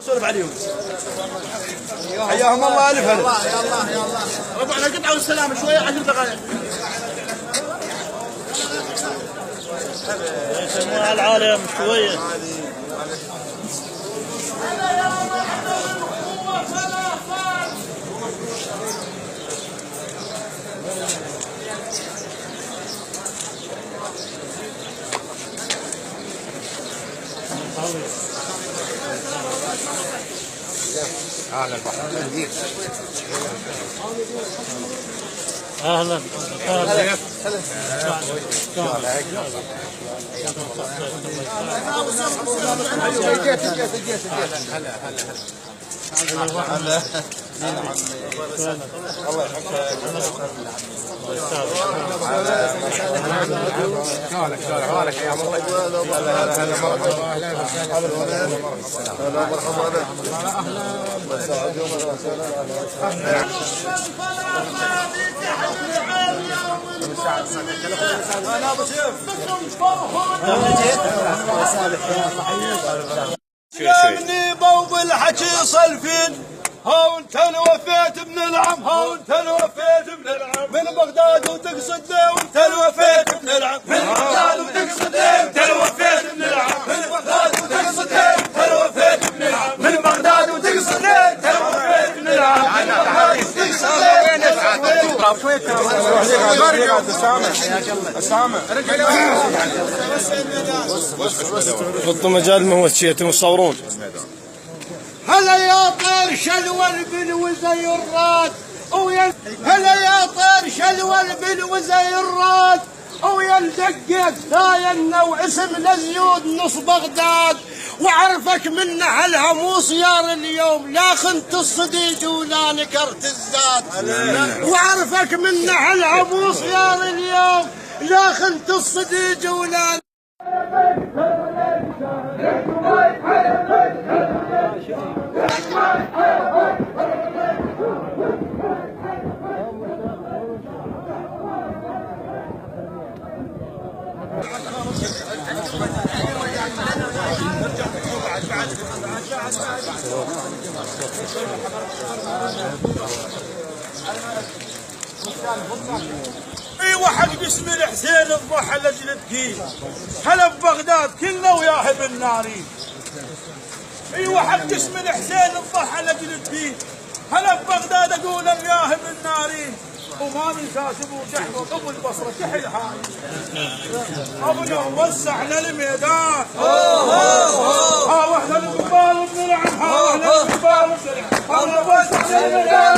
سولف عليهم. حياهم الله الف هلا. يا الله يا الله يا الله. ربعنا قطعه والسلامه شويه 10 دقائق. يسموها العالم شويه. اهلا اهلا اهلا الله يحفظك يا يا بوب الحكي صلفين ها وانت الوفيت من العم ها وانت الوفيت من العم من بغداد وتقصد وانت الوفيت من العم من بغداد وتقصد وانت الوفيت من العم من بغداد وتقصد وانت الوفيت من العم من بغداد وتقصد وانت الوفيت من العم من بغداد وتقصد حطوا مجال ما هو شيء يصورون. هلا يا طير شلول بالوزيرات هلا يا طير شلول بالوزيرات ويا دقيت ثاينا واسم لزيود نص بغداد وعرفك من هالهموس يار اليوم لا خنت الصديق ولا نكرت الزاد وعرفك من هالهموس يار اليوم لا خنت الصديق ولا اي واحد باسم الحسين الضحى لاجل الدين هلا ببغداد كلنا وياه بالنارين. اي واحد باسم الحسين الضحى لاجل الدين هلا ببغداد اقول وياه بالنارين وما ننسى ابو جحفظ ابو البصره كحل هاي ابو يوم وسعنا الميدان ها واحنا القبال بنلعب ها واحنا القبال بنلعب ها وسعنا الميدان